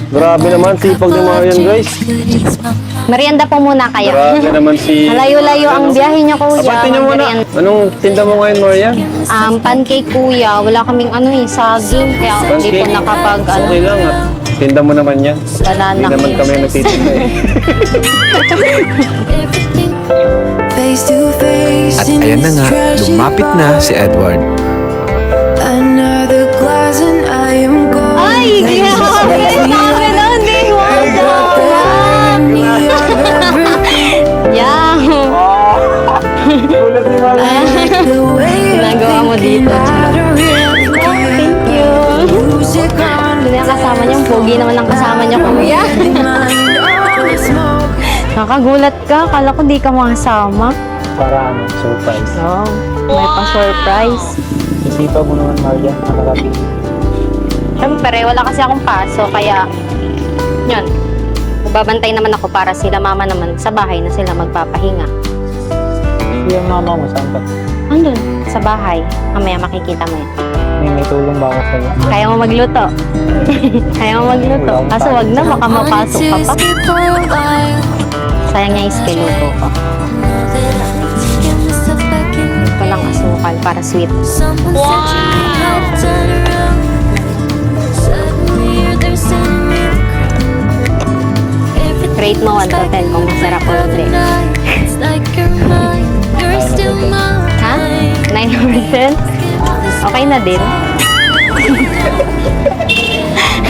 Grabe naman, sipag ng mga yan, guys. Merienda po muna kayo. Grabe naman si... Malayo-layo ang biyahe niyo, kuya. Apatin niyo muna. Anong tinda mo ngayon, Maria? Pancake, kuya. Wala kaming saging. Kaya hindi po nakapag, Okay lang at tinda mo naman yan. wala Hindi na. naman kami nagtitinda eh. At ayan na nga, lumapit na si Edward. Ay, grabe! Sabi na, hindi mo Yeah. Ginagawa mo dito. Thank you. Hindi na kasama niyo. Pogi naman ang kasama niyo, kuya. Nakagulat ka. Kala ko di ka makasama. Para ano, surprise. Oh, may pa-surprise. Isipag mo naman, Maria, nakarating. Siyempre, wala kasi akong paso, kaya yun. Babantay naman ako para sila mama naman sa bahay na sila magpapahinga. Yung mama mo, saan ka? Andun, sa bahay. Mamaya makikita mo yan. May tulong ba ako sa'yo? Kaya mo magluto. Kaya mo magluto. Kaso wag na, baka mapasok ka pa. Sayang niya yung skiluto ko. Walang asukal para sweet. Rate mo 1 to 10 kung masarap o hindi. Ha? 9 over 10? Okay na din.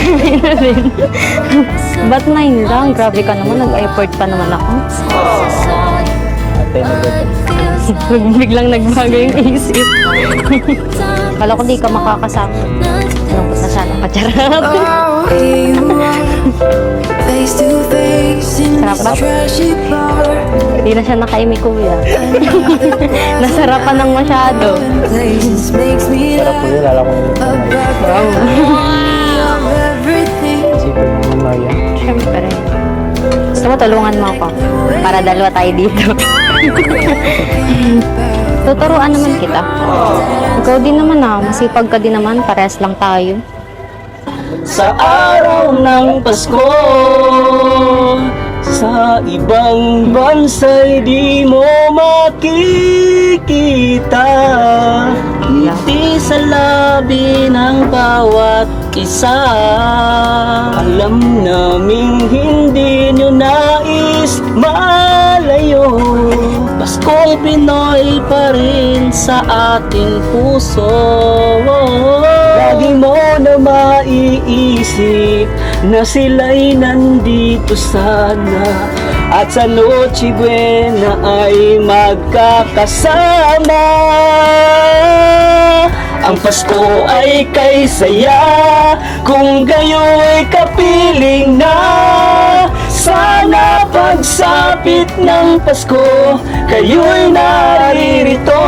Okay na din. Ba't 9 lang? Grabe ka naman. Nag-effort pa naman ako. Ate, Biglang nagbago yung isip. Kala ko di ka makakasama. Malungkot na sana kacharap. Sarap ba? Hindi na siya nakaimi, kuya. Nasarapan ng masyado. sarap po yun, lala ko yung isipag mo naman, Maria. Siyempre. Gusto mo tulungan mo ako para dalawa tayo dito. Tuturuan naman kita. Ikaw din naman masipag ka din naman. Parehas lang tayo. Sa araw ng Pasko, sa ibang bansa'y di mo makikita. Ngiti sa labi ng bawat isa. Alam naming hindi nyo nais malayo. Paskong Pinoy pa rin sa ating puso. Lagi mo na maiisip na sila'y nandito sana, at sa Noche Buena ay magkakasama. Ang Pasko ay kay saya kung gayo'y kapiling na. Sana pagsapit ng Pasko kayo'y naririto.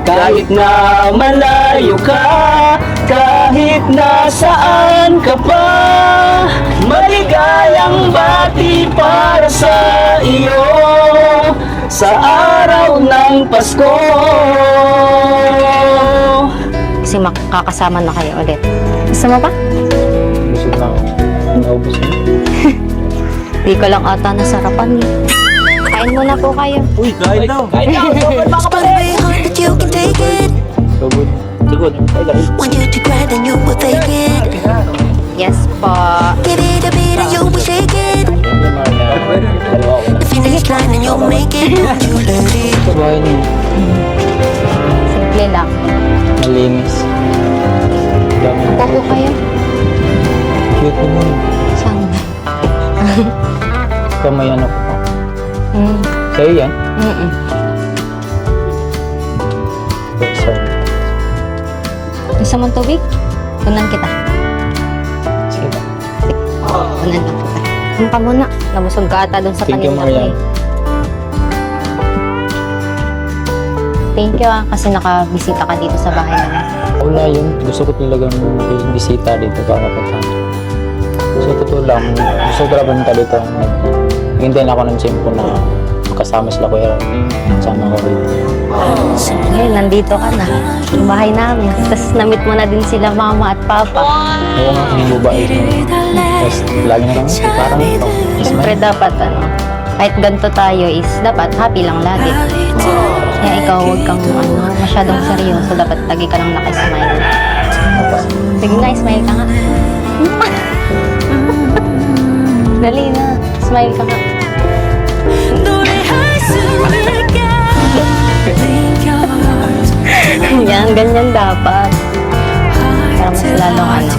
Kahit na malayo ka, kahit nasaan ka pa, maligayang bati para sa iyo sa araw ng Pasko. Kasi makakasama na kayo ulit. Gusto mo pa? Busog na ako. Naubos na. Di ko lang ata nasarapan eh. Kain muna po kayo. Uy, kain daw. Kain daw. Sobrang mga kapatid. So good. Sigod. Ay, kain. Want you to cry, then you will take it. Yes po. Give it a beat and you will shake it. Thank you, Maria. The finish line and you'll make it. Don't you let it. Sa bahay niyo, Simple lang. malinis. Dami na. Upo po kayo. Cute naman. Saan ba? Kamay ano ko pa. Mm. Sa'yo yan? Mm-mm. Sorry. Gusto mong tubig? Tunan kita. Sige ba? Tunan lang kita. Ano ka muna? Nabusog ka ata dun sa Thank you, kanina. Marian. Thank you kasi nakabisita ka dito sa bahay namin. Wala yun. Gusto ko talagang bisita dito para pagkano. So, totoo lang. Gusto ko talagang ka dito. Hintayin ako ng tiyempo na makasama sila kuya. Sama ko dito. Ngayon, nandito ka na. Yung bahay namin. Tapos namit mo na din sila mama at papa. Oo nga, yung babae. Tapos lagi na lang, parang ito. Siyempre dapat kahit ganito tayo is dapat happy lang lagi. Kaya ikaw huwag kang masyadong seryoso. Dapat lagi ka lang nakismile. Sige nga, smile ka nga. Dali na, smile ka nga. Yan, ganyan dapat. Para mas lalong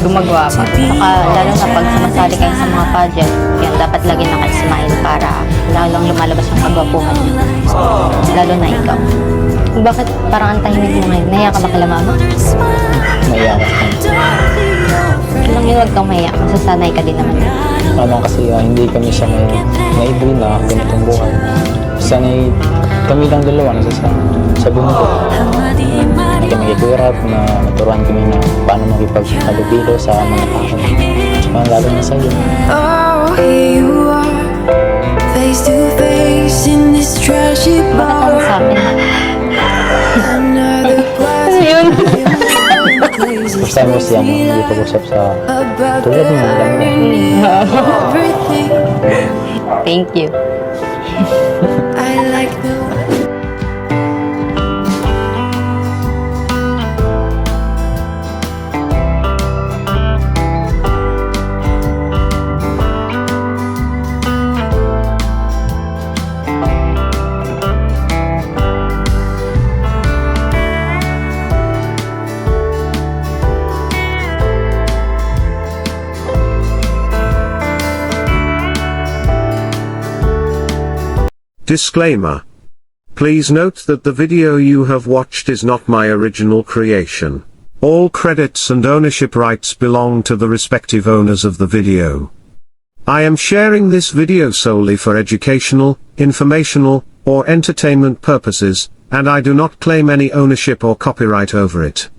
gumagawa pa. Saka lalo na pag sumasali kayo sa mga pageant, yan, dapat lagi naka-smile para lalong lumalabas ang kagwapuhan niyo. Lalo na ikaw. Bakit parang ang tahimik mo ngayon? Nahiya ka ba kila mama? Naiyak ako. Alam niyo, huwag kang mahiya. Masasanay ka din naman. Ano kasi hindi kami sanay naibig na ganitong buhay. Sanay kami lang dalawa sa bumundo. Hindi kami kikuirap na maturuan kami na paano makipaghalubilo sa mga tao. Tsaka lalo na sa'yo. Oh, here you are, face to face in this trashy Bakit bar. ano sa akin? Another glass Ano yun? First time ko siya hindi pag-usap sa about tulad mo. everything. Thank you. I like the Disclaimer. Please note that the video you have watched is not my original creation. All credits and ownership rights belong to the respective owners of the video. I am sharing this video solely for educational, informational, or entertainment purposes, and I do not claim any ownership or copyright over it.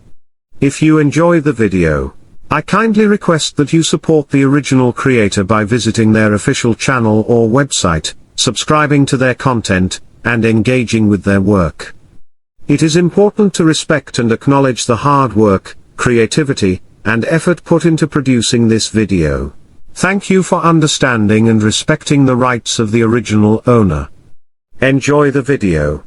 If you enjoy the video, I kindly request that you support the original creator by visiting their official channel or website, subscribing to their content, and engaging with their work. It is important to respect and acknowledge the hard work, creativity, and effort put into producing this video. Thank you for understanding and respecting the rights of the original owner. Enjoy the video.